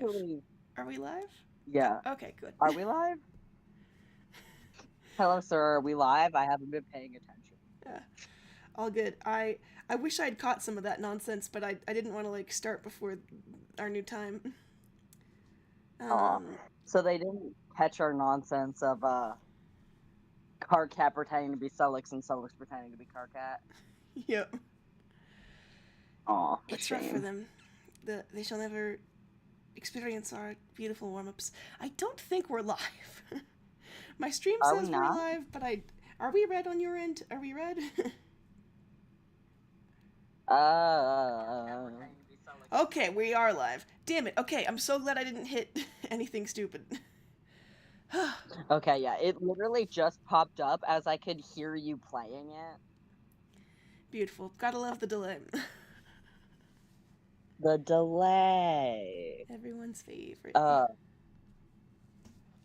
actually... Are we live? Yeah. Okay, good. Are we live? Hello, sir. Are we live? I haven't been paying attention. Yeah, all good. I wish I'd caught some of that nonsense, but I didn't want to like start before our new time. Aw. Um, So they didn't catch our nonsense of Carcat pretending to be Sullix and Sullix pretending to be Carcat. yep. Aw, a It's rough for shame. them. They shall never experience our beautiful warm-ups. I don't think we're live. My stream Are we says we're not? live, but are we red on your end? Are we red? Uh, Okay, we are live. Damn it. Okay, I'm so glad I didn't hit anything stupid. okay, yeah. It literally just popped up as I could hear you playing it. Beautiful. Gotta love the delay. The delay. Everyone's favorite. Uh,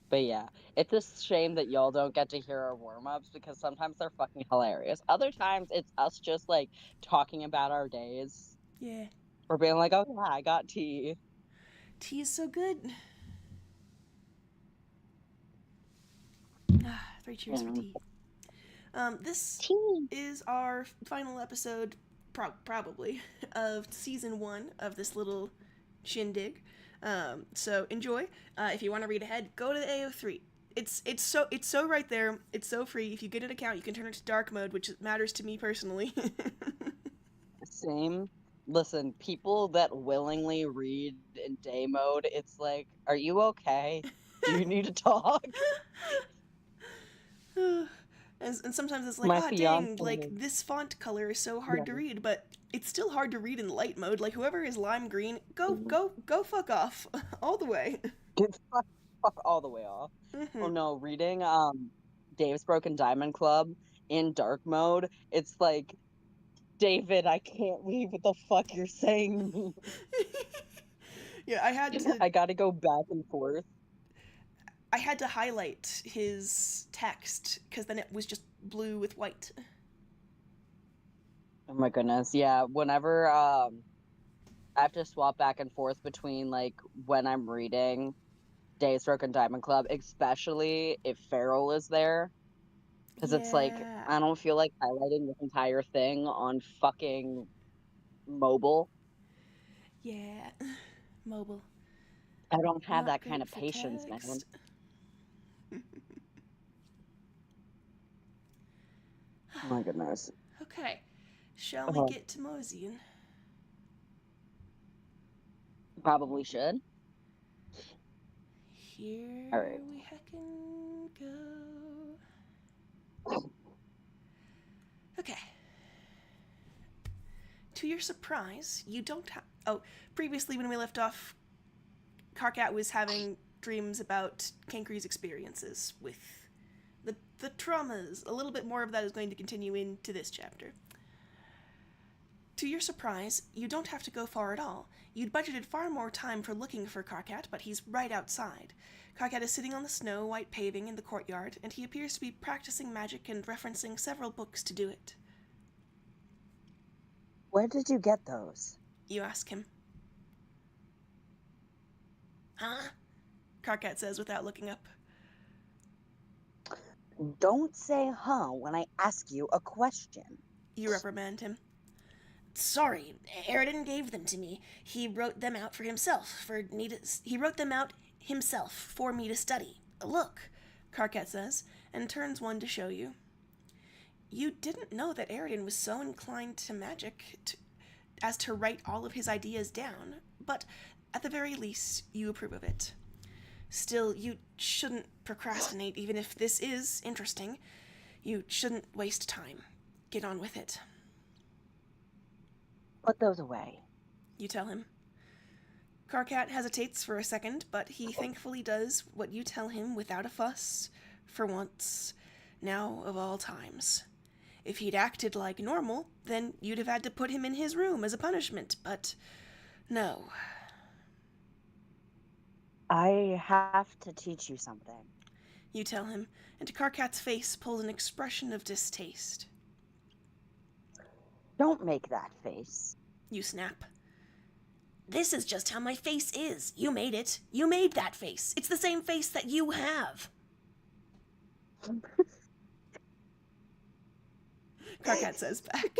but yeah, it's a shame that y'all don't get to hear our warm-ups because sometimes they're fucking hilarious. Other times it's us just like talking about our days Yeah. or being like, oh yeah, I got tea. Tea is so good. Ah, three cheers for Yeah. tea. This Tea. is our final episode, probably, of season 1 of this little shindig. So enjoy. If you want to read ahead, go to the AO3. It's so right there. It's so free. If you get an account, you can turn it to dark mode, which matters to me personally. Same. Listen, people that willingly read in day mode, it's like, are you okay? Do you need to talk? And sometimes it's like, My ah, fiance. dang, like this font color is so hard to Yeah. read, but it's still hard to read in light mode. Like whoever is lime green, go fuck off all the way. Get fuck all the way off. Oh Hmm. no, reading Dave's Broken Diamond Club in dark mode, it's like, David, I can't read what the fuck you're saying to me. Yeah, I gotta go back and forth. I had to highlight his text because then it was just blue with white. Oh my goodness. Yeah, whenever I have to swap back and forth between like when I'm reading Dave's Broken Diamond Club, especially if Farrell is there. Because it's like, Yeah. I don't feel like highlighting this entire thing on fucking mobile. Yeah. Mobile. I don't have Not that kind great of for patience, man. text. Oh my goodness. Okay. Shall we Uh, get to moseying? Probably should. All Here right. we heckin' go. Okay. To your surprise, you don't have. Oh, previously when we left off, Karkat was having dreams about Kankri's experiences with the traumas. A little bit more of that is going to continue into this chapter. To your surprise, you don't have to go far at all. You'd budgeted far more time for looking for Karkat, but he's right outside. Karkat is sitting on the snow-white paving in the courtyard, and he appears to be practicing magic and referencing several books to do it. Where did you get those? You ask him. Huh? Karkat says without looking up. Don't say huh when I ask you a question. You reprimand him. Sorry, Aridin gave them to me. He wrote them out for himself. He wrote them out himself for me to study. Look, Karkat says, and turns one to show you. You didn't know that Aridin was so inclined to magic as to write all of his ideas down, but at the very least, you approve of it. Still, you shouldn't procrastinate, even if this is interesting. You shouldn't waste time. Get on with it. Put those away. You tell him. Karkat hesitates for a second, but he thankfully does what you tell him without a fuss, for once, now of all times. If he'd acted like normal, then you'd have had to put him in his room as a punishment, but no. I have to teach you something. You tell him, and Karkat's face pulls an expression of distaste. Don't make that face. You snap. This is just how my face is. You made it. You made that face. It's the same face that you have. Karkat says back.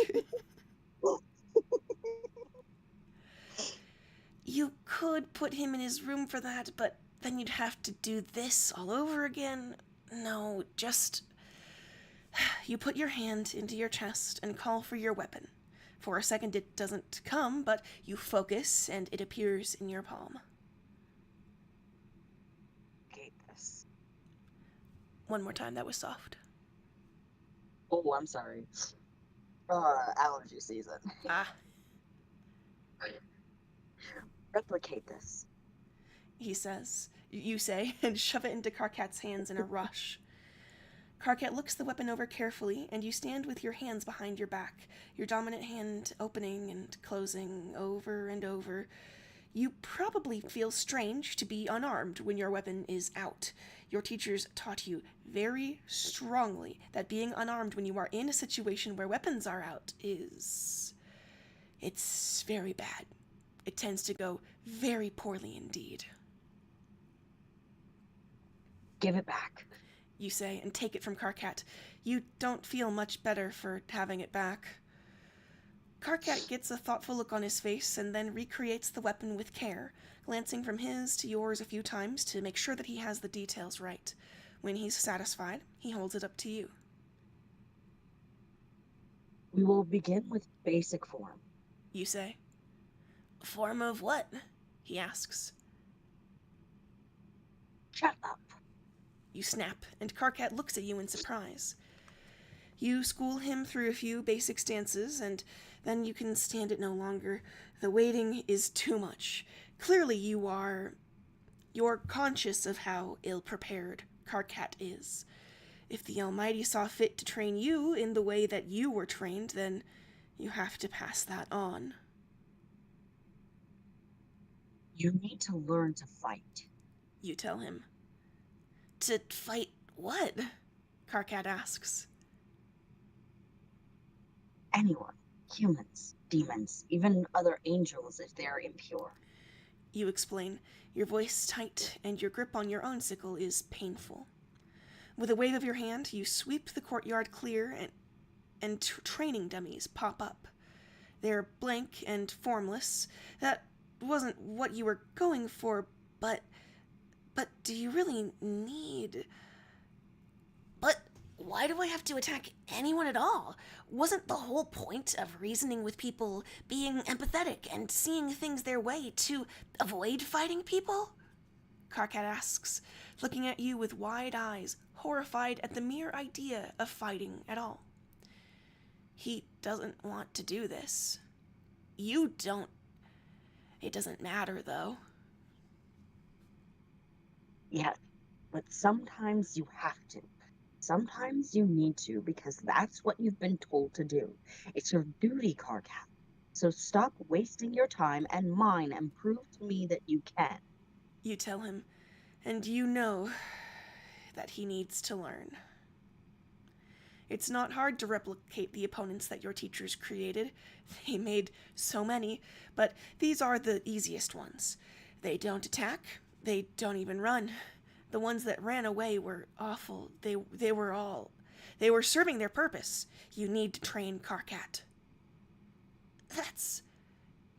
You could put him in his room for that, but then you'd have to do this all over again. No, just... You put your hand into your chest and call for your weapon. For a second it doesn't come, but you focus and it appears in your palm. Hate this. One more time, that was soft. Oh, I'm sorry. Allergy season. Ah. Replicate this, He says. You say, and shove it into Karkat's hands in a rush. Karkat looks the weapon over carefully, and you stand with your hands behind your back, your dominant hand opening and closing over and over. You probably feel strange to be unarmed when your weapon is out. Your teachers taught you very strongly that being unarmed when you are in a situation where weapons are out is... it's very bad. It tends to go very poorly indeed. Give it back, you say, and take it from Karkat. You don't feel much better for having it back. Karkat gets a thoughtful look on his face and then recreates the weapon with care, glancing from his to yours a few times to make sure that he has the details right. When he's satisfied, he holds it up to you. We will begin with basic form, you say. Form of what? He asks. Shut up. You snap, and Karkat looks at you in surprise. You school him through a few basic stances, and then you can stand it no longer. The waiting is too much. Clearly you're conscious of how ill-prepared Karkat is. If the Almighty saw fit to train you in the way that you were trained, then you have to pass that on. You need to learn to fight, you tell him. To fight what? Karkat asks. Anyone, humans, demons, even other angels if they are impure. You explain, your voice tight, and your grip on your own sickle is painful. With a wave of your hand, you sweep the courtyard clear, and training dummies pop up. They're blank and formless. That wasn't what you were going for, but do you really need... But why do I have to attack anyone at all? Wasn't the whole point of reasoning with people being empathetic and seeing things their way to avoid fighting people? Karkat asks, looking at you with wide eyes, horrified at the mere idea of fighting at all. He doesn't want to do this. You don't. It doesn't matter, though. Yes, but sometimes you have to. Sometimes you need to, because that's what you've been told to do. It's your duty, Karkat. So stop wasting your time and mine and prove to me that you can. You tell him, and you know that he needs to learn. It's not hard to replicate the opponents that your teachers created. They made so many, but these are the easiest ones. They don't attack. They don't even run. The ones that ran away were awful. They were serving their purpose. You need to train Karkat.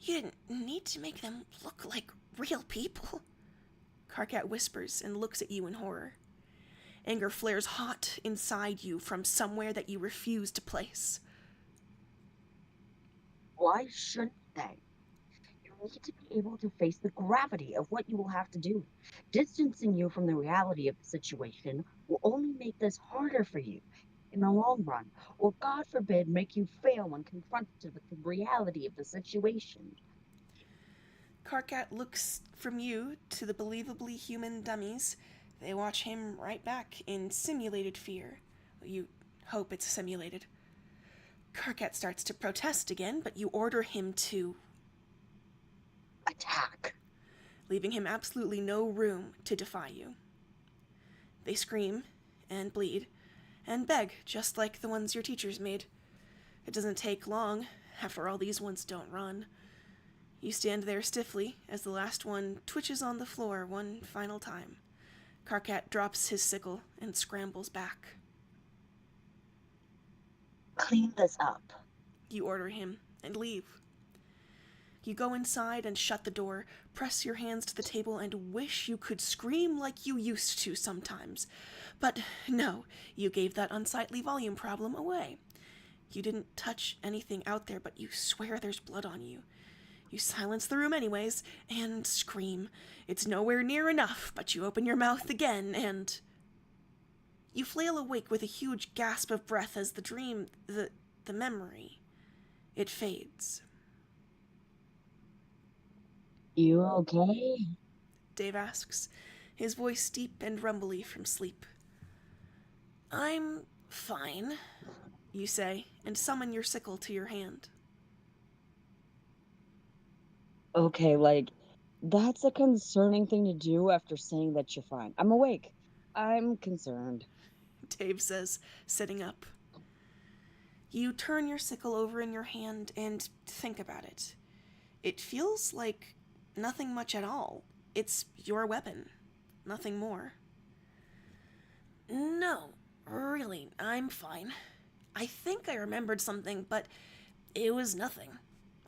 You didn't need to make them look like real people. Karkat whispers and looks at you in horror. Anger flares hot inside you from somewhere that you refuse to place. Why shouldn't they? You need to be able to face the gravity of what you will have to do. Distancing you from the reality of the situation will only make this harder for you in the long run, or God forbid, make you fail when confronted with the reality of the situation. Karkat looks from you to the believably human dummies. They watch him right back in simulated fear. You hope it's simulated. Karkat starts to protest again, but you order him to... attack. Leaving him absolutely no room to defy you. They scream and bleed and beg, just like the ones your teachers made. It doesn't take long. After all, these ones don't run. You stand there stiffly as the last one twitches on the floor one final time. Karkat drops his sickle and scrambles back. Clean this up. You order him and leave. You go inside and shut the door, press your hands to the table, and wish you could scream like you used to sometimes. But no, you gave that unsightly volume problem away. You didn't touch anything out there, but you swear there's blood on you. You silence the room anyways, and scream. It's nowhere near enough, but you open your mouth again, and... You flail awake with a huge gasp of breath as the memory, it fades. You okay? Dave asks, his voice deep and rumbly from sleep. I'm fine, you say, and summon your sickle to your hand. Okay, that's a concerning thing to do after saying that you're fine. I'm awake. I'm concerned. Dave says, sitting up. You turn your sickle over in your hand and think about it. It feels like nothing much at all. It's your weapon. Nothing more. No, really, I'm fine. I think I remembered something, but it was nothing.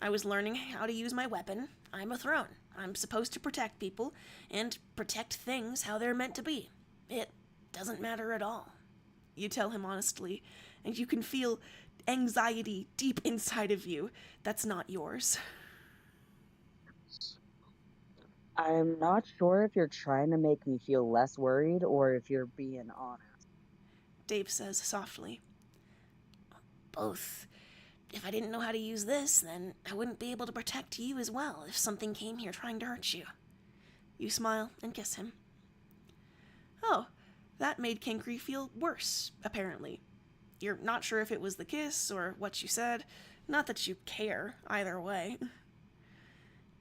I was learning how to use my weapon. I'm a throne. I'm supposed to protect people, and protect things how they're meant to be. It doesn't matter at all. You tell him honestly, and you can feel anxiety deep inside of you that's not yours. I'm not sure if you're trying to make me feel less worried or if you're being honest. Dave says softly. Both. If I didn't know how to use this, then I wouldn't be able to protect you as well if something came here trying to hurt you. You smile and kiss him. Oh, that made Kinkry feel worse, apparently. You're not sure if it was the kiss or what you said. Not that you care, either way.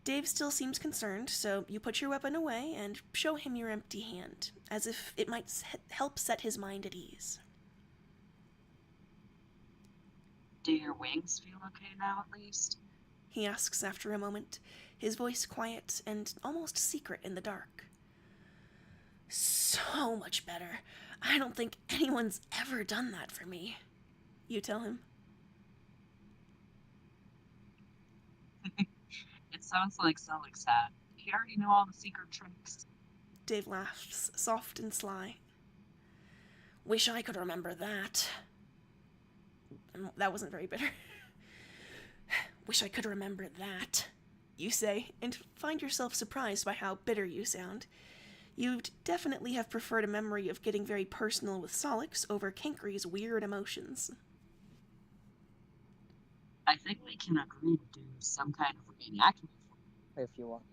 Dave still seems concerned, so you put your weapon away and show him your empty hand, as if it might help set his mind at ease. Do your wings feel okay now, at least? He asks after a moment, his voice quiet and almost secret in the dark. So much better. I don't think anyone's ever done that for me. You tell him. It sounds like Celic's hat. He already know all the secret tricks. Dave laughs, soft and sly. Wish I could remember that. That wasn't very bitter. Wish I could remember that, you say, and find yourself surprised by how bitter you sound. You'd definitely have preferred a memory of getting very personal with Solix over Kinkry's weird emotions. I think we can agree to do some kind of reenactment if you want.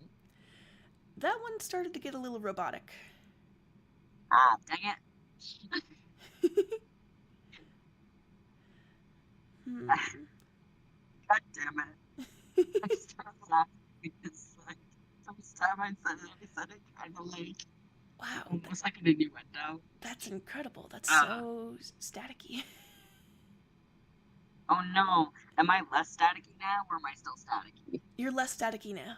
That one started to get a little robotic. Ah, dang it. God damn it. I started laughing because, first time I said it kind of wow, almost like an innuendo. That's incredible. That's so staticky. Oh no. Am I less staticky now, or am I still staticky? You're less staticky now.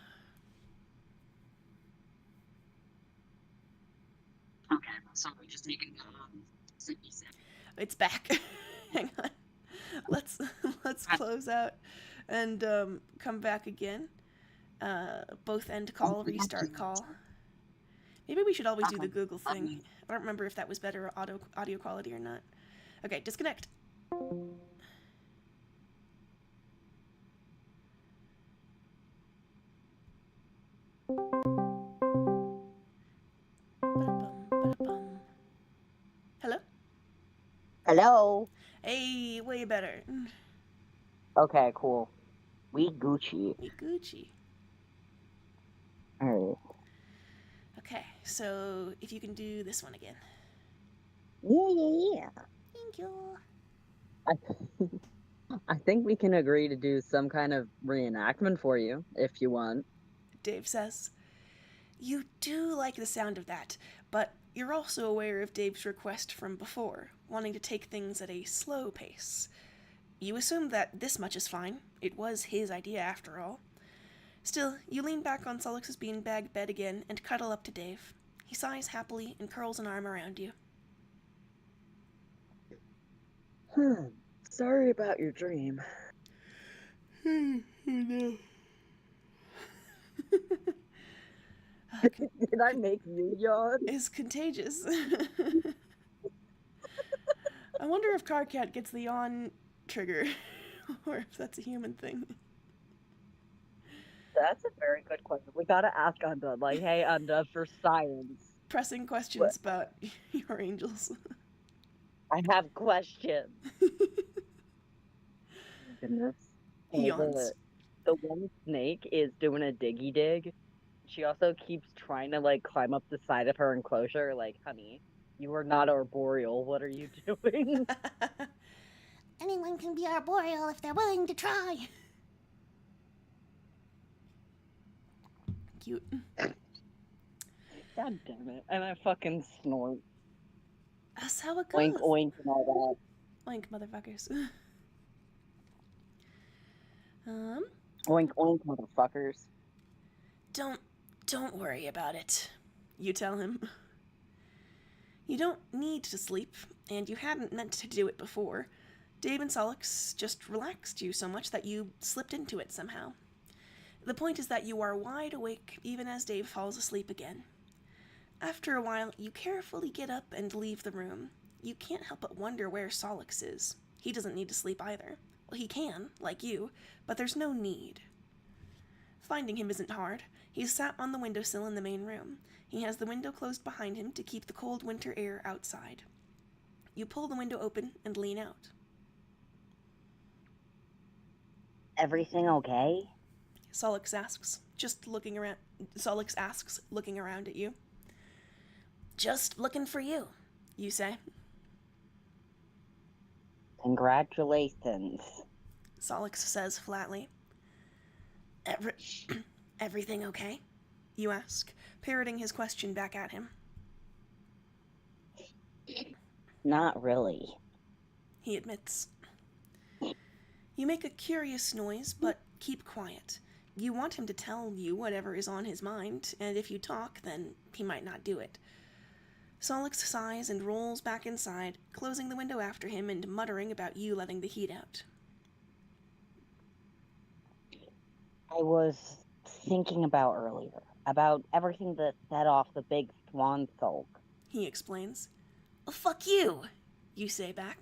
Okay, so we're just taking Sydney sip. It's back. Hang on. Let's close out and come back again. Both end call, restart call. Maybe we should always do the Google thing. I don't remember if that was better audio quality or not. Okay, disconnect. Hello? Hello. Hey, way better. Okay, cool. We Gucci. We Gucci. Alright. Okay, so if you can do this one again. Yeah. Thank you. I think we can agree to do some kind of reenactment for you, if you want. Dave says. You do like the sound of that, but you're also aware of Dave's request from before, wanting to take things at a slow pace. You assume that this much is fine. It was his idea after all. Still, you lean back on Sollex's beanbag bed again and cuddle up to Dave. He sighs happily and curls an arm around you. Sorry about your dream. Oh no. Did I make you yawn? Is contagious. I wonder if Carcat gets the yawn trigger, or if that's a human thing. That's a very good question. We gotta ask Unda. Like, hey, Unda, for science. Pressing questions about your angels. I have questions. Goodness. He yawns. The one snake is doing a diggy dig. She also keeps trying to like climb up the side of her enclosure. Like, honey, you are not arboreal. What are you doing? Anyone can be arboreal if they're willing to try. Cute. God damn it. And I fucking snort. That's how it goes. Oink, oink, and all Oink, motherfuckers. that. Oink, oink, motherfuckers. Don't worry about it, you tell him. You don't need to sleep, and you hadn't meant to do it before. Dave and Solix just relaxed you so much that you slipped into it somehow. The point is that you are wide awake even as Dave falls asleep again. After a while, you carefully get up and leave the room. You can't help but wonder where Solix is. He doesn't need to sleep either. Well, he can, like you, but there's no need. Finding him isn't hard. He's sat on the windowsill in the main room. He has the window closed behind him to keep the cold winter air outside. You pull the window open and lean out. Everything okay? Solix asks, looking around at you. Just looking for you, you say. Congratulations. Solix says flatly. Everything okay? You ask, parroting his question back at him. Not really. He admits. You make a curious noise, but keep quiet. You want him to tell you whatever is on his mind, and if you talk, then he might not do it. Solix sighs and rolls back inside, closing the window after him and muttering about you letting the heat out. I was thinking about earlier, about everything that set off the big swan sulk. He explains. Well, fuck you, you say back.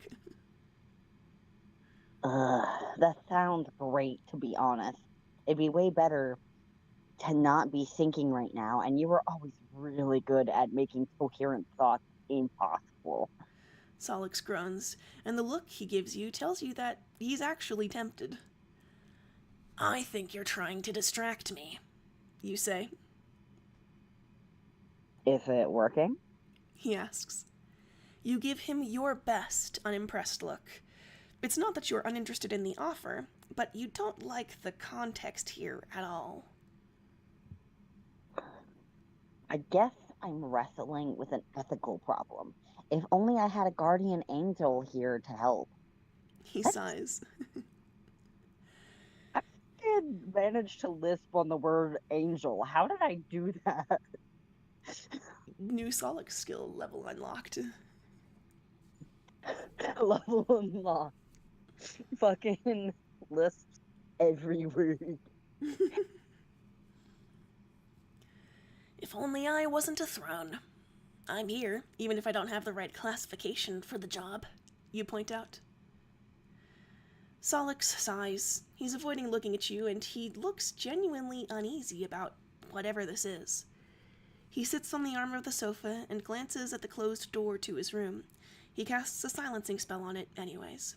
That sounds great, to be honest. It'd be way better to not be thinking right now, and you were always really good at making coherent thoughts impossible. Solix groans, and the look he gives you tells you that he's actually tempted. I think you're trying to distract me, you say. Is it working? He asks. You give him your best unimpressed look. It's not that you're uninterested in the offer, but you don't like the context here at all. I guess I'm wrestling with an ethical problem. If only I had a guardian angel here to help. He sighs. I did manage to lisp on the word angel. How did I do that? New Solix skill level unlocked. Level unlocked. Fucking lisps every week. If only I wasn't a throne. I'm here, even if I don't have the right classification for the job, you point out. Solix sighs. He's avoiding looking at you, and he looks genuinely uneasy about whatever this is. He sits on the arm of the sofa and glances at the closed door to his room. He casts a silencing spell on it anyways.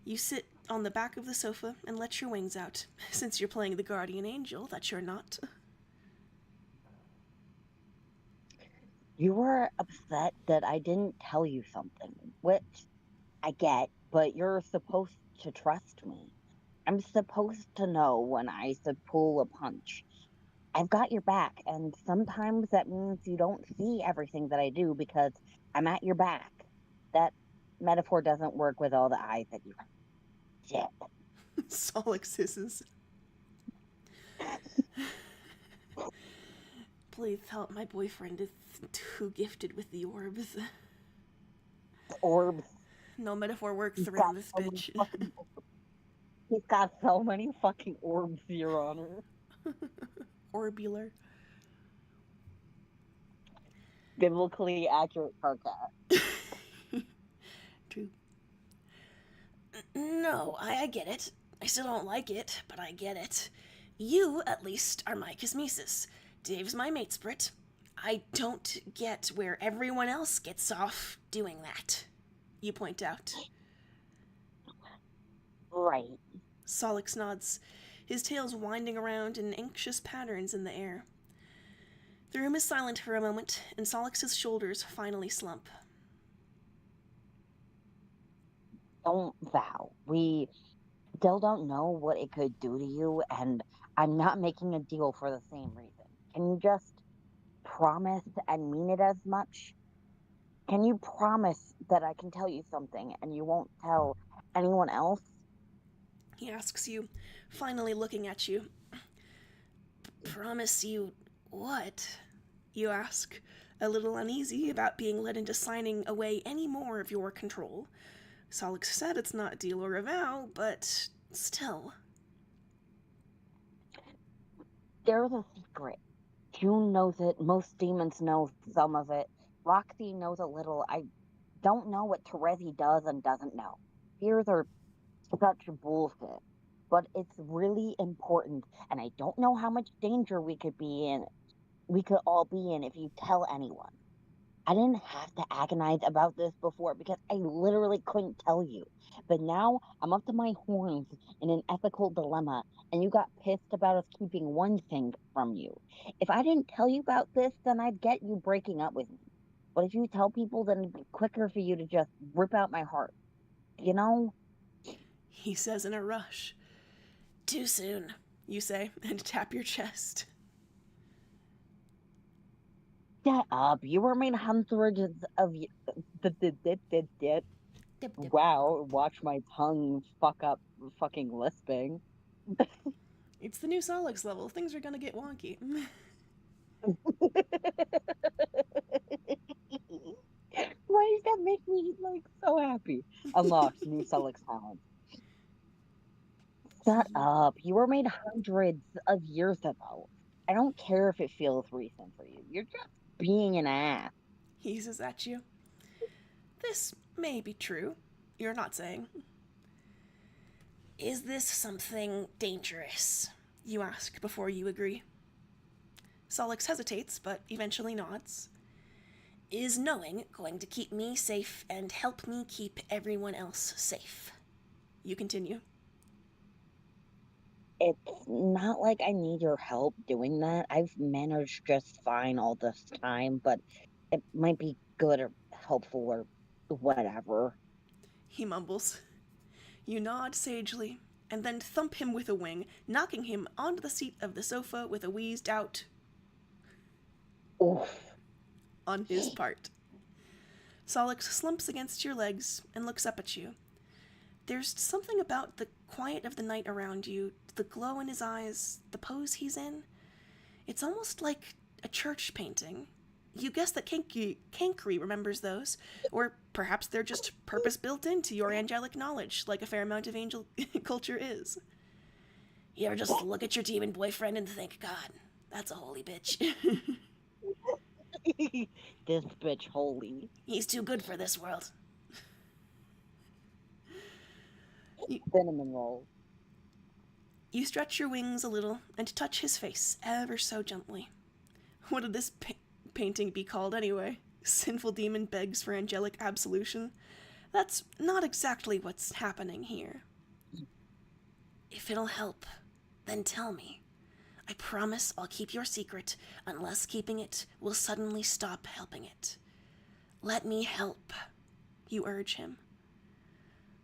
You sit on the back of the sofa and let your wings out, since you're playing the guardian angel that you're not. You were upset that I didn't tell you something, which I get, but you're supposed to trust me. I'm supposed to know when I should pull a punch. I've got your back, and sometimes that means you don't see everything that I do because I'm at your back. That metaphor doesn't work with all the eyes that you have. Shit. Solix hisses. Please help, my boyfriend is too gifted with the orbs. Orbs. No metaphor works He's around got this so many bitch. fucking. He's got so many fucking orbs, Your Honor. Orbular. Biblically accurate Karkat. True. No, I get it. I still don't like it, but I get it. You, at least, are my Kismesis. Dave's my matesprit. I don't get where everyone else gets off doing that. You point out. Right. Solix nods, his tails winding around in anxious patterns in the air. The room is silent for a moment, and Solix's shoulders finally slump. Don't vow. We still don't know what it could do to you, and I'm not making a deal for the same reason. Can you just promise and mean it as much? Can you promise that I can tell you something and you won't tell anyone else? He asks you, finally looking at you. Promise you what? You ask, a little uneasy about being led into signing away any more of your control. Solix said it's not a deal or a vow, but still. There's a secret. June knows it. Most demons know some of it. Roxy knows a little. I don't know what Terezi does and doesn't know. Fears are such bullshit. But it's really important, and I don't know how much danger we could all be in if you tell anyone. I didn't have to agonize about this before because I literally couldn't tell you. But now I'm up to my horns in an ethical dilemma, and you got pissed about us keeping one thing from you. If I didn't tell you about this, then I'd get you breaking up with me. But if you tell people, then it'd be quicker for you to just rip out my heart. You know? He says in a rush. Too soon, you say, and tap your chest. Shut up. You were made hundreds of Dip, dip. Wow, watch my tongue fuck up fucking lisping. It's the new Solix level. Things are gonna get wonky. Why does that make me like so happy? Unlocked new Celix talent. Shut up. You were made hundreds of years ago. I don't care if it feels recent for you. You're just being an ass. He hisses at you. This may be true. You're not saying. Is this something dangerous? You ask before you agree. Solix hesitates, but eventually nods. Is knowing going to keep me safe and help me keep everyone else safe? You continue. It's not like I need your help doing that. I've managed just fine all this time, but it might be good or helpful or whatever. He mumbles. You nod sagely, and then thump him with a wing, knocking him onto the seat of the sofa with a wheezed out Oof. on his part. Solix slumps against your legs and looks up at you. There's something about the quiet of the night around you, the glow in his eyes, the pose he's in. It's almost like a church painting. You guess that Kankri remembers those, or perhaps they're just purpose built into your angelic knowledge, like a fair amount of angel culture is. You ever just look at your demon boyfriend and think, God, that's a holy bitch. This bitch holy. He's too good for this world. Cinnamon roll. You stretch your wings a little and touch his face ever so gently. What would this painting be called anyway? Sinful demon begs for angelic absolution? That's not exactly what's happening here. If it'll help, then tell me. I promise I'll keep your secret unless keeping it will suddenly stop helping it. Let me help, you urge him.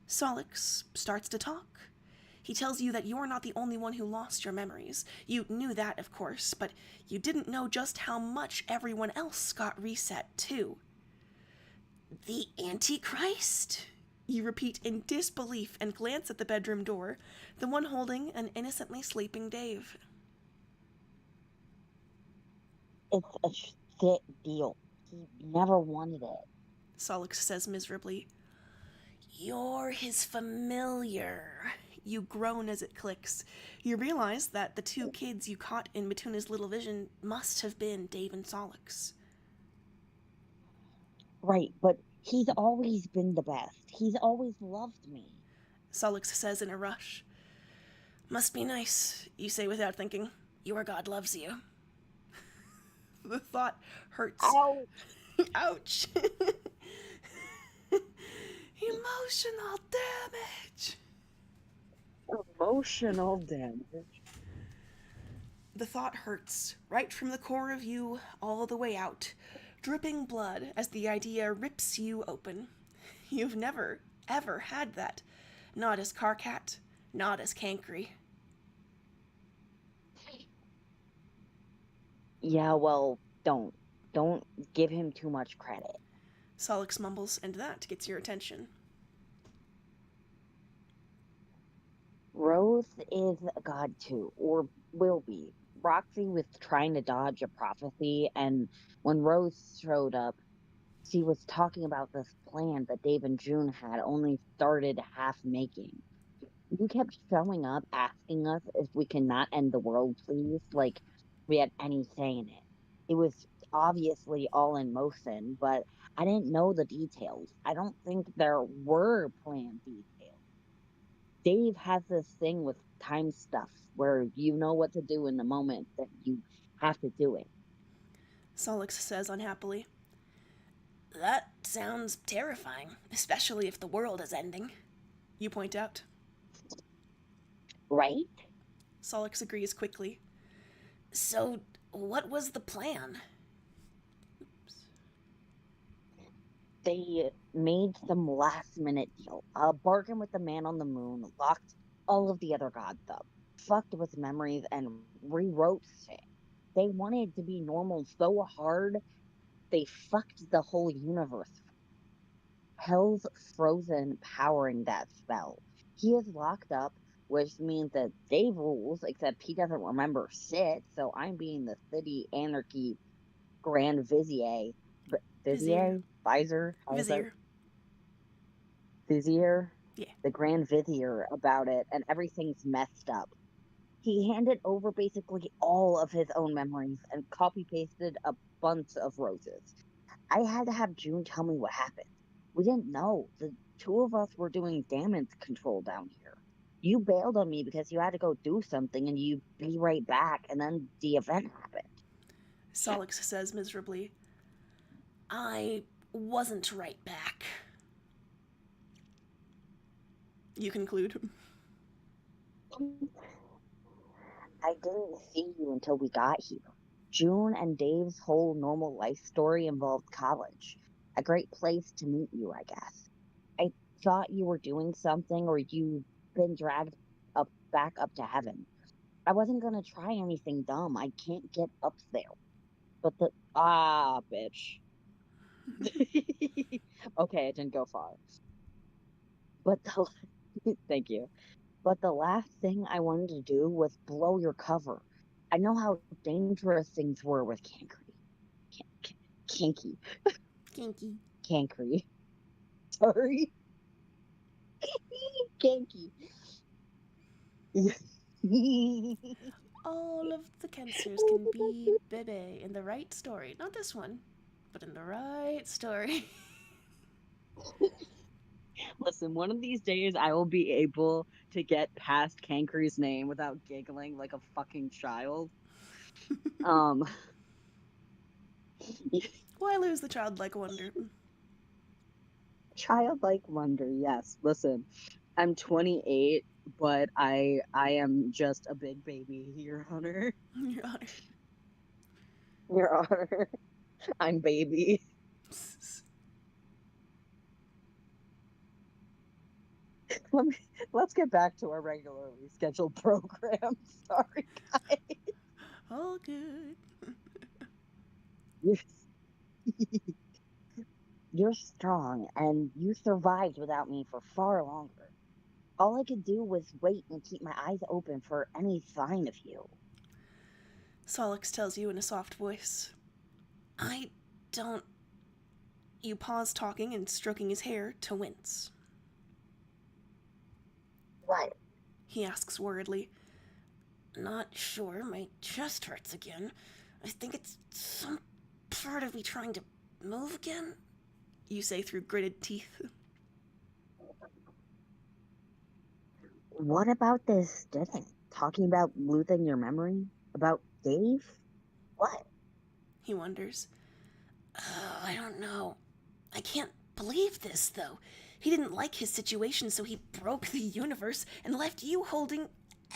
Solix starts to talk. He tells you that you're not the only one who lost your memories. You knew that, of course, but you didn't know just how much everyone else got reset, too. The Antichrist? You repeat in disbelief and glance at the bedroom door, the one holding an innocently sleeping Dave. It's a shit deal. He never wanted it. Solix says miserably. You're his familiar. You groan as it clicks. You realize that the two kids you caught in Matuna's little vision must have been Dave and Solix. Right, but he's always been the best. He's always loved me. Solix says in a rush. Must be nice, you say without thinking. Your God loves you. The thought hurts. Ouch! Ouch! Emotional damage! Emotional damage. The thought hurts, right from the core of you all the way out, dripping blood as the idea rips you open. You've never, ever had that. Not as Karkat, not as Cankry. Yeah, well, don't. Don't give him too much credit. Solix mumbles, and that gets your attention. Rose is a god too, or will be. Roxy was trying to dodge a prophecy, and when Rose showed up, she was talking about this plan that Dave and June had only started half making. You kept showing up asking us if we cannot end the world, please, like we had any say in it. It was obviously all in motion, but I didn't know the details. I don't think there were planned details. Dave has this thing with time stuff where you know what to do in the moment that you have to do it. Solix says unhappily. That sounds terrifying, especially if the world is ending. You point out. Right? Solix agrees quickly. So, what was the plan? They made some last minute deal. A bargain with the man on the moon, locked all of the other gods up, fucked with memories, and rewrote shit. They wanted to be normal so hard, they fucked the whole universe. Hell's frozen powering that spell. He is locked up, which means that Dave rules, except he doesn't remember shit, so I'm being the city anarchy grand vizier. Vizier. Vizier? Visor? How is that? Vizier. Vizier? Yeah. The grand vizier about it, and everything's messed up. He handed over basically all of his own memories and copy pasted a bunch of roses. I had to have June tell me what happened. We didn't know. The two of us were doing damage control down here. You bailed on me because you had to go do something and you be right back, and then the event happened. Solix says miserably. I wasn't right back. You conclude. I didn't see you until we got here. June and Dave's whole normal life story involved college. A great place to meet you, I guess. I thought you were doing something or you'd been dragged back up to heaven. I wasn't gonna try anything dumb. I can't get up there. But bitch. Okay, I didn't go far. But the thank you. But the last thing I wanted to do was blow your cover. I know how dangerous things were with Cankry. Kinky. Kinky. Cankry. Sorry. Kinky. All of the cancers can be bebe in the right story. Not this one, but in the right story. Listen, one of these days I will be able to get past Cankry's name without giggling like a fucking child. Um, Why lose the childlike wonder? childlike wonder, yes. Listen, I'm 28, but I am just a big baby, Your Honor. Your Honor. Your Honor, I'm baby. Let me, let's get back to our regularly scheduled program. Sorry, guys. All good. You're, you're strong, and you survived without me for far longer. All I could do was wait and keep my eyes open for any sign of you. Solix tells you in a soft voice. I don't. You pause talking and stroking his hair to wince. What? He asks worriedly. Not sure. My chest hurts again. I think it's some part of me trying to move again, you say through gritted teeth. What about this thing? Talking about losing your memory? About Dave? What? He wonders. I don't know. I can't believe this, though. He didn't like his situation, so he broke the universe and left you holding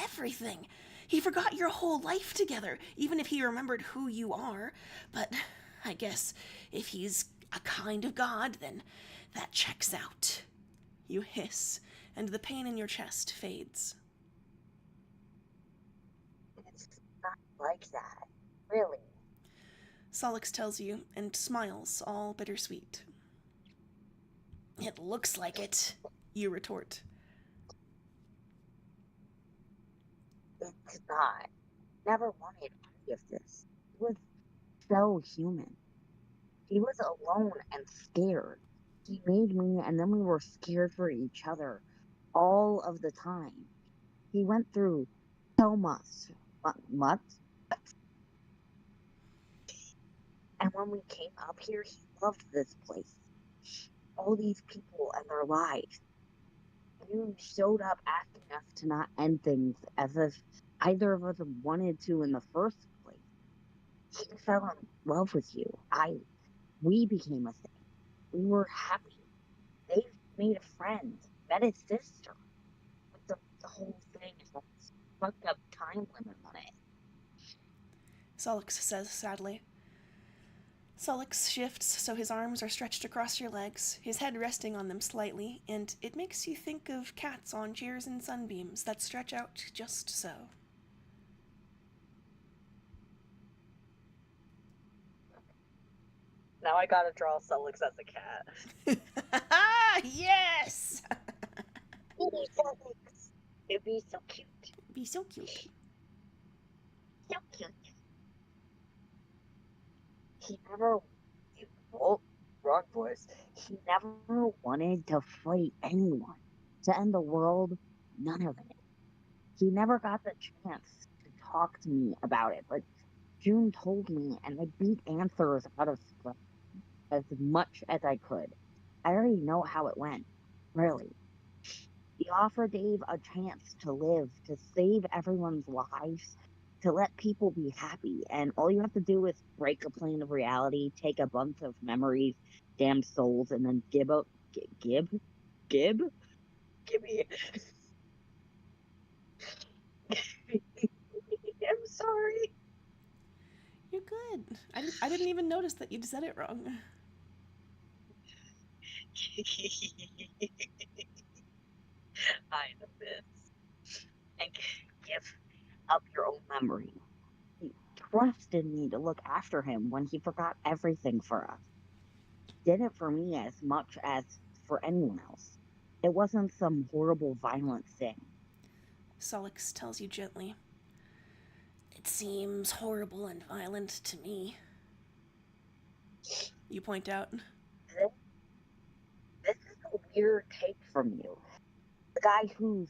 everything. He forgot your whole life together, even if he remembered who you are. But I guess if he's a kind of god, then that checks out. You hiss, and the pain in your chest fades. It's not like that. Really. Solix tells you and smiles, all bittersweet. It looks like it, you retort. It's not. Never wanted any of this. He was so human. He was alone and scared. He made me, and then we were scared for each other all of the time. He went through so much. Much. And when we came up here, he loved this place. All these people and their lives. You showed up asking us to not end things as if either of us wanted to in the first place. He fell in love with you. We became a thing. We were happy. They made a friend, met his sister. But the whole thing is a fucked up time limit on it. Solix says sadly. Solix shifts so his arms are stretched across your legs, his head resting on them slightly, and it makes you think of cats on chairs and sunbeams that stretch out just so. Now I gotta draw Solix as a cat. Yes! It'd be so cute. Be so cute. So cute. He never, oh, wrong voice. He never wanted to fight anyone, to end the world. None of it. He never got the chance to talk to me about it, but June told me, and I beat answers out of script as much as I could. I already know how it went, really. You offer Dave a chance to live, to save everyone's lives, to let people be happy, and all you have to do is break a plane of reality, take a bunch of memories, damn souls, and then gib, give me. I'm sorry. You're good. I didn't even notice that you'd said it wrong. I know this. And give up your own memory. He trusted me to look after him when he forgot everything for us. Did it for me as much as for anyone else. It wasn't some horrible, violent thing. Solix tells you gently. It seems horrible and violent to me. You point out. This is a weird take from you. The guy who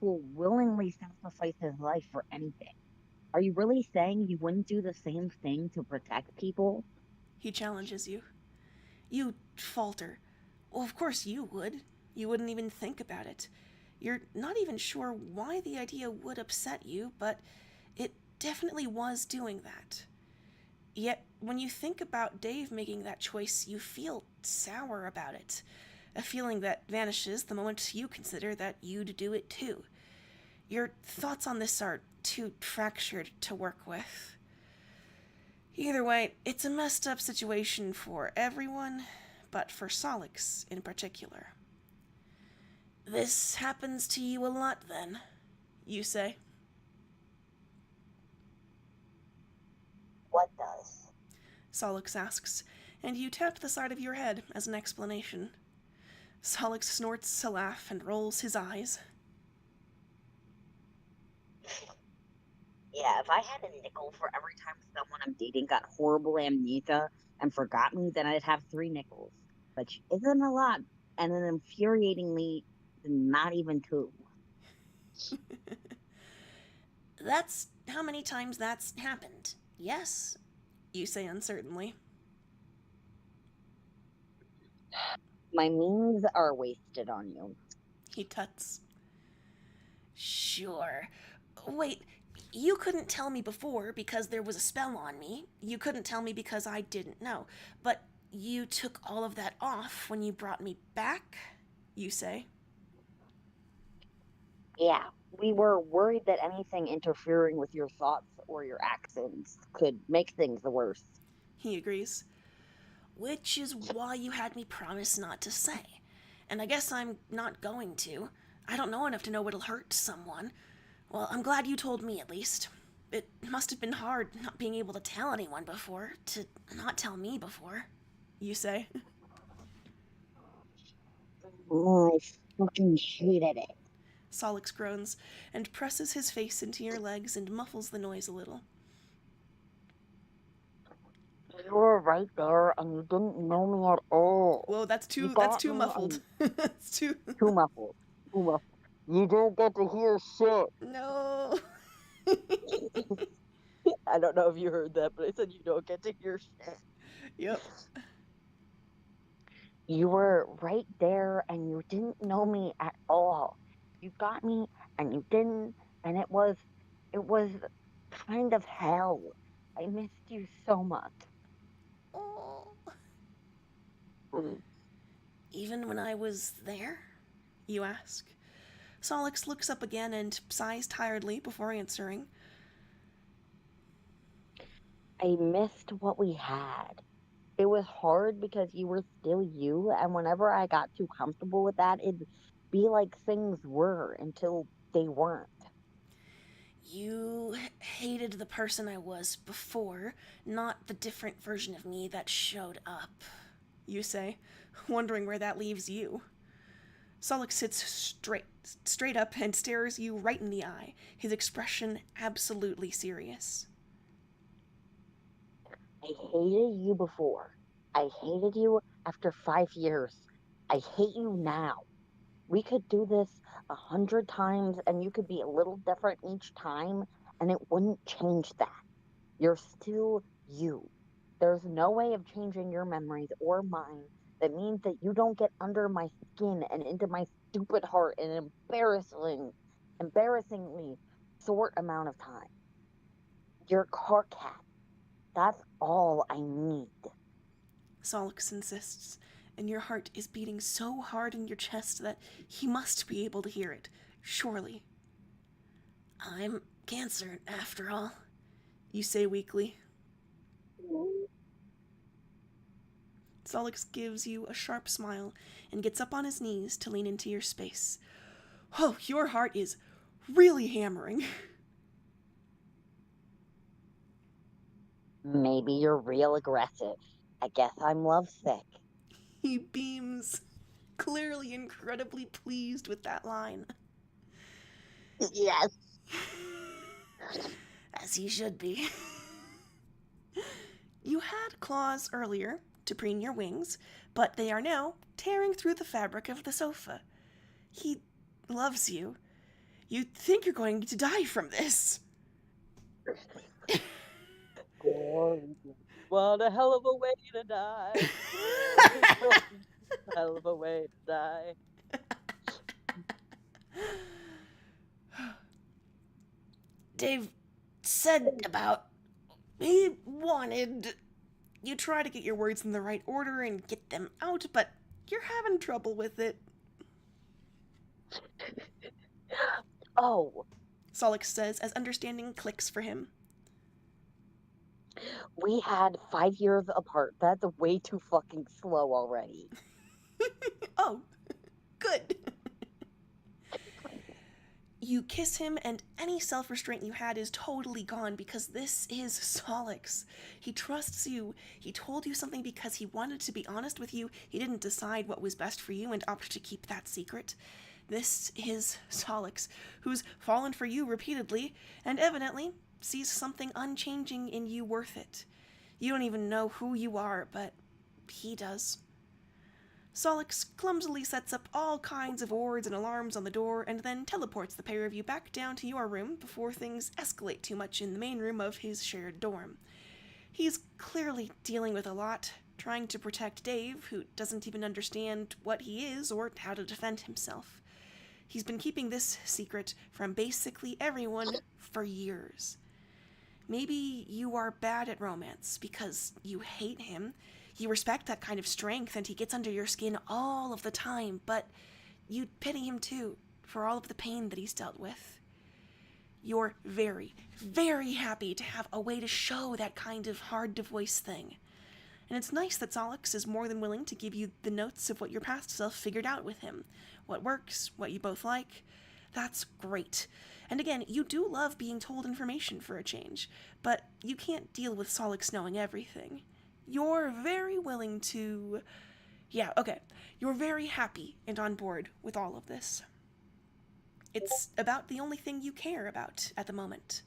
willingly sacrificed his life for anything. Are you really saying you wouldn't do the same thing to protect people? He challenges you. You falter. Well, of course you would. You wouldn't even think about it. You're not even sure why the idea would upset you, but it definitely was doing that. Yet, when you think about Dave making that choice, you feel sour about it. A feeling that vanishes the moment you consider that you'd do it too. Your thoughts on this are too fractured to work with. Either way, it's a messed up situation for everyone, but for Solix in particular. This happens to you a lot then, you say. What does? Solix asks, and you tap the side of your head as an explanation. Solix snorts a laugh and rolls his eyes. Yeah, if I had a nickel for every time someone I'm dating got horrible amnesia, and forgot me, then I'd have 3 nickels, which isn't a lot, and then infuriatingly, not even 2. That's how many times that's happened. Yes, you say uncertainly. My means are wasted on you. He tuts. Sure. Wait, you couldn't tell me before because there was a spell on me. You couldn't tell me because I didn't know. But you took all of that off when you brought me back, you say. Yeah, we were worried that anything interfering with your thoughts or your actions could make things worse. He agrees. Which is why you had me promise not to say. And I guess I'm not going to. I don't know enough to know what'll hurt someone. Well, I'm glad you told me at least. It must have been hard not being able to tell anyone before, to not tell me before, you say. Oh, I fucking hated it. Solix groans and presses his face into your legs and muffles the noise a little. You were right there and you didn't know me at all. Whoa, that's You too got me muffled. and That's too too muffled. Too muffled. You don't get to hear shit. No. I don't know if you heard that, but I said you don't get to hear shit. Yep. You were right there and you didn't know me at all. You got me and you didn't, and it was kind of hell. I missed you so much. Oh. Mm. Even when I was there? You ask. Solix looks up again and sighs tiredly before answering. I missed what we had. It was hard because you were still you, and whenever I got too comfortable with that, it'd be like things were until they weren't. You hated the person I was before, not the different version of me that showed up, you say, wondering where that leaves you. Solix sits straight up and stares you right in the eye, his expression absolutely serious. I hated you before. I hated you after 5 years. I hate you now. We could do this 100 times and you could be a little different each time, and it wouldn't change that. You're still you. There's no way of changing your memories or mine that means that you don't get under my skin and into my stupid heart in an embarrassingly short amount of time. You're car cat. That's all I need. Solix insists, and your heart is beating so hard in your chest that he must be able to hear it, surely. I'm cancer, after all, you say weakly. Solix gives you a sharp smile and gets up on his knees to lean into your space. Oh, your heart is really hammering. Maybe you're real aggressive. I guess I'm lovesick. He beams, clearly incredibly pleased with that line. Yes. As he should be. You had claws earlier to preen your wings, but they are now tearing through the fabric of the sofa. He loves you. You think you're going to die from this. What a hell of a way to die. Hell of a way to die. Dave said about he wanted. You try to get your words in the right order and get them out, but you're having trouble with it. Oh, Solix says as understanding clicks for him. we had 5 years apart. That's way too fucking slow already. Oh, good. You kiss him, and any self-restraint you had is totally gone because this is Solix. He trusts you. He told you something because he wanted to be honest with you. He didn't decide what was best for you and opted to keep that secret. This is Solix, who's fallen for you repeatedly and evidently sees something unchanging in you worth it. You don't even know who you are, but he does. Solix clumsily sets up all kinds of wards and alarms on the door and then teleports the pair of you back down to your room before things escalate too much in the main room of his shared dorm. He's clearly dealing with a lot, trying to protect Dave, who doesn't even understand what he is or how to defend himself. He's been keeping this secret from basically everyone for years. Maybe you are bad at romance because you hate him. You respect that kind of strength and he gets under your skin all of the time, but you pity him too for all of the pain that he's dealt with. You're very, very happy to have a way to show that kind of hard-to-voice thing. And it's nice that Solix is more than willing to give you the notes of what your past self figured out with him. What works, what you both like. That's great. And again, you do love being told information for a change, but you can't deal with Solix knowing everything. You're very willing to... Yeah, okay. You're very happy and on board with all of this. It's about the only thing you care about at the moment.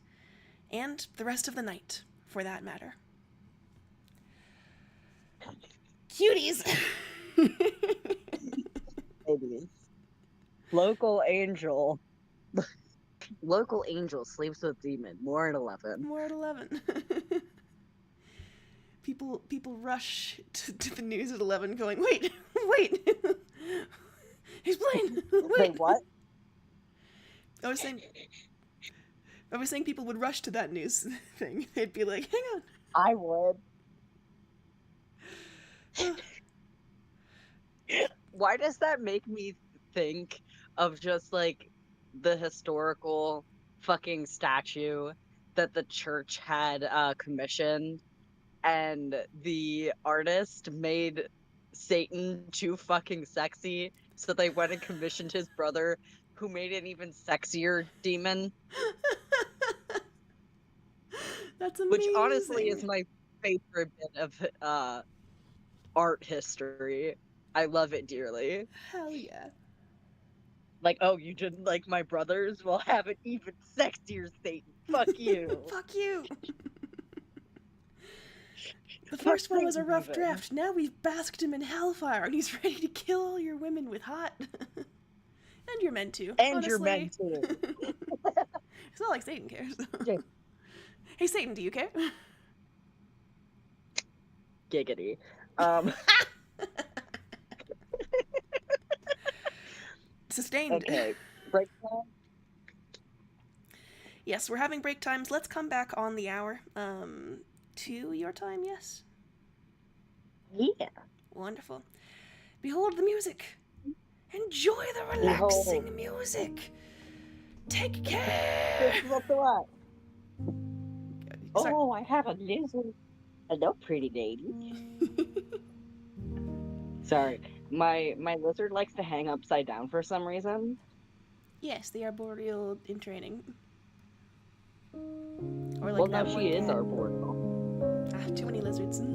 And the rest of the night, for that matter. Cuties! Babies. Local angel. Local angel sleeps with demon. More at 11. More at 11. People rush to the news at 11 going, wait! He's playing! Wait! What? I was saying people would rush to that news thing. They'd be like, hang on. I would. Why does that make me think of just like the historical fucking statue that the church had commissioned, and the artist made Satan too fucking sexy, so they went and commissioned his brother, who made an even sexier demon? That's amazing. Which honestly is my favorite bit of art history. I love it dearly. Hell yeah. Like, oh, you didn't like my brothers? Well, have an even sexier Satan. Fuck you. Fuck you. The first one was a rough draft. Now we've basked him in hellfire, and he's ready to kill all your women with hot. And you're meant to. And honestly. you're meant to. It's not like Satan cares. Okay. Hey, Satan, do you care? Giggity. Sustained. Okay. Break time? Yes, we're having break times. Let's come back on the hour. To your time, yes? Yeah. Wonderful. Behold the music. Enjoy the relaxing music. Take care. What the what? Sorry. Oh, I have a lizard. Hello, pretty lady. Sorry. My lizard likes to hang upside down for some reason. Yes, the arboreal in training. Or like Well, that now one she is guy. arboreal. Too many lizards. Too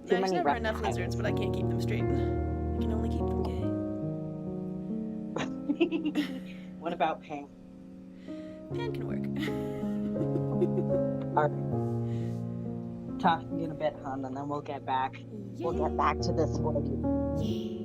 There's many never enough reptiles. lizards, but I can't keep them straight. I can only keep them gay. What about Pam? Pan can work. All right. Talk to you in a bit, hon, and then we'll get back. Yay. We'll get back to this for you. Yay.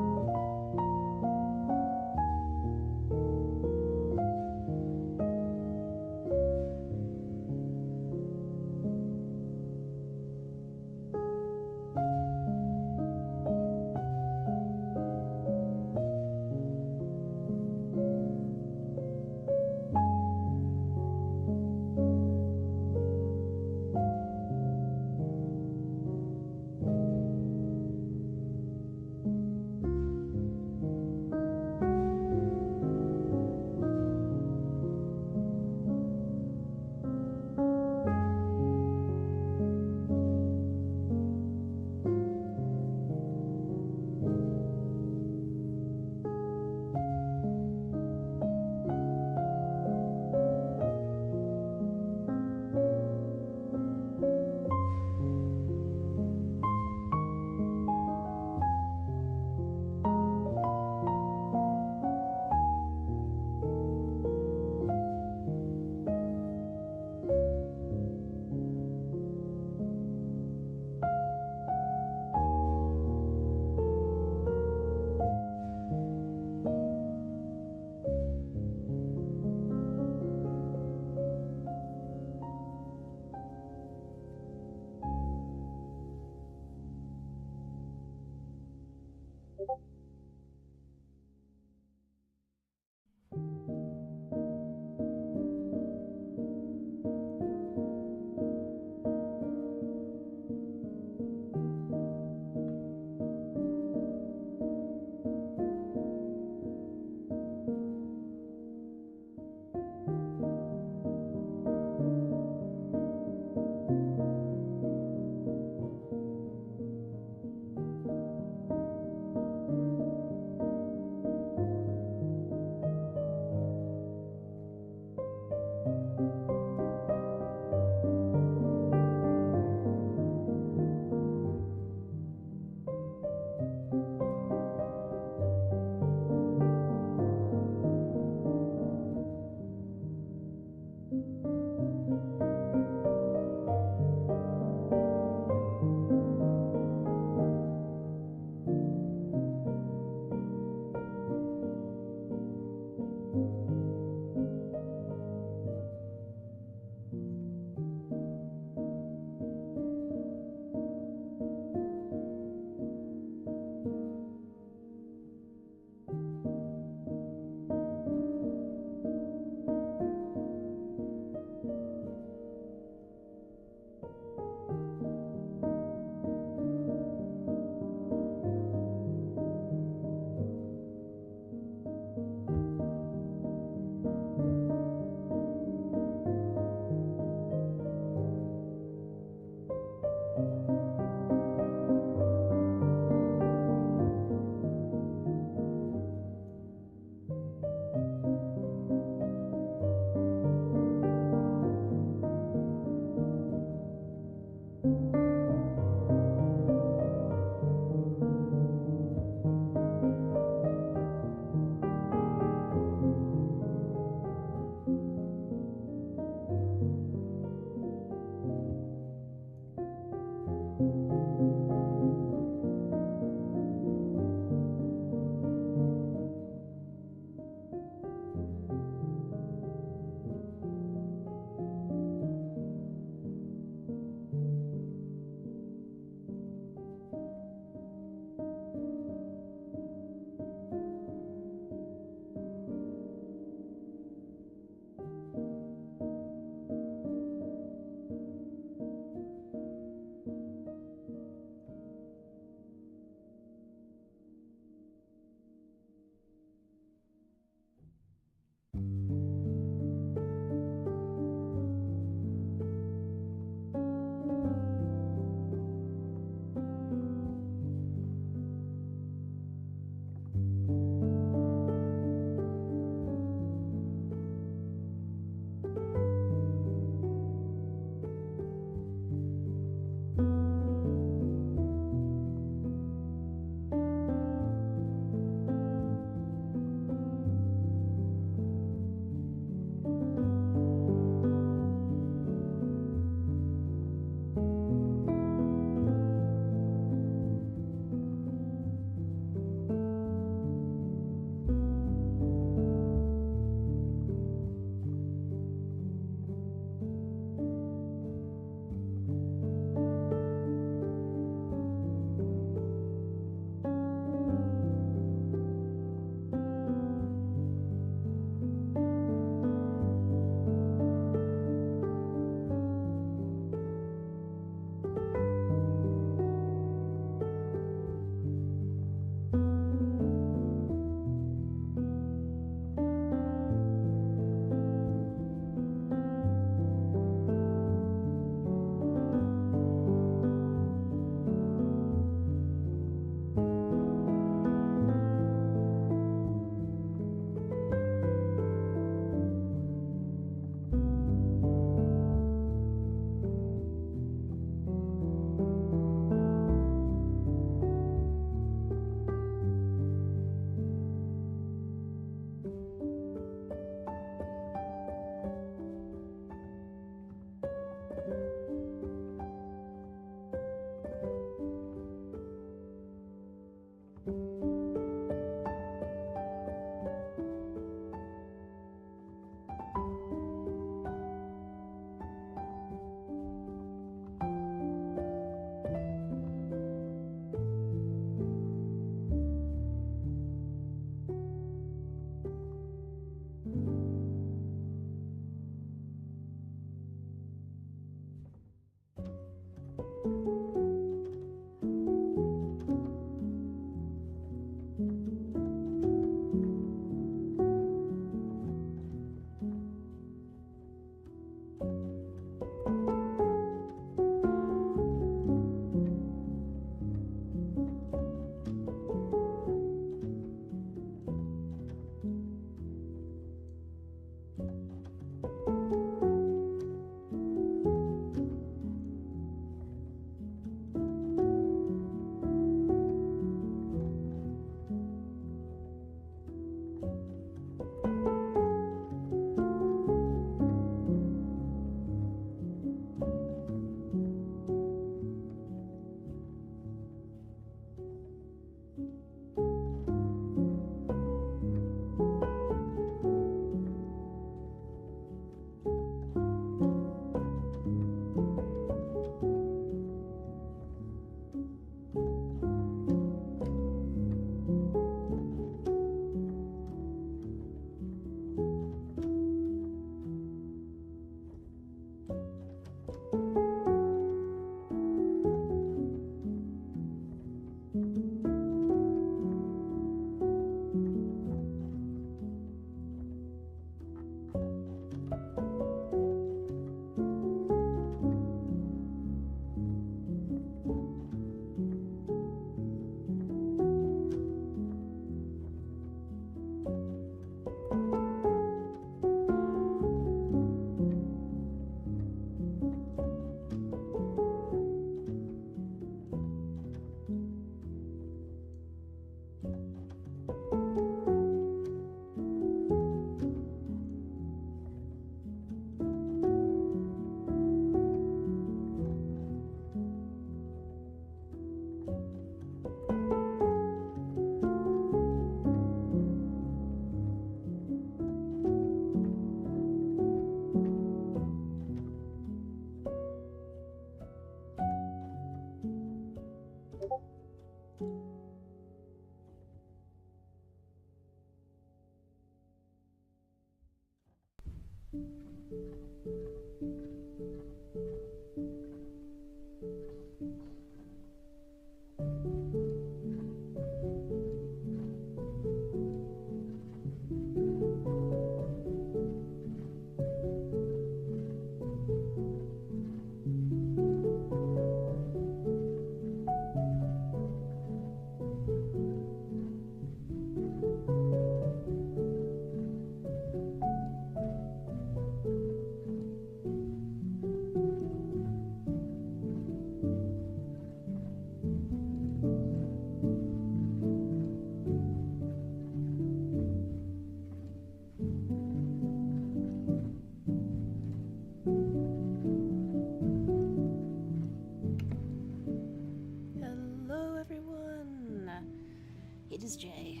It is Jay.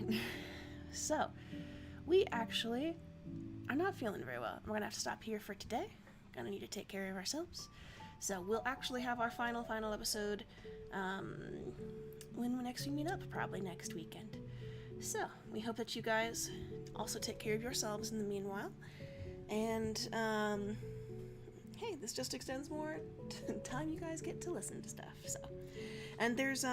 So, we actually are not feeling very well. We're gonna have to stop here for today. Gonna need to take care of ourselves. So we'll actually have our final episode when next we meet up, probably next weekend. So, we hope that you guys also take care of yourselves in the meanwhile. And, hey, this just extends more time you guys get to listen to stuff, so. And there's,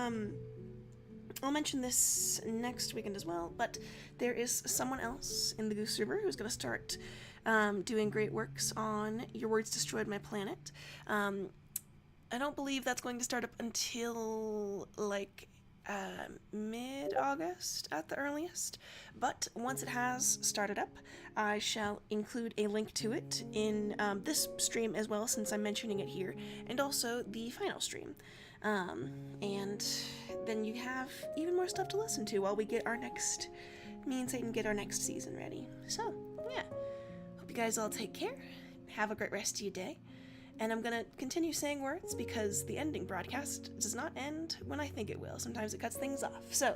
I'll mention this next weekend as well, but there is someone else in the Goose server who's going to start doing great works on Your Words Destroyed My Planet. I don't believe that's going to start up until, like, mid-August at the earliest, but once it has started up, I shall include a link to it in this stream as well, since I'm mentioning it here, and also the final stream. And then you have even more stuff to listen to while we get our next, me and Satan get our next season ready. So, yeah, hope you guys all take care, have a great rest of your day, and I'm gonna continue saying words because the ending broadcast does not end when I think it will. Sometimes it cuts things off, so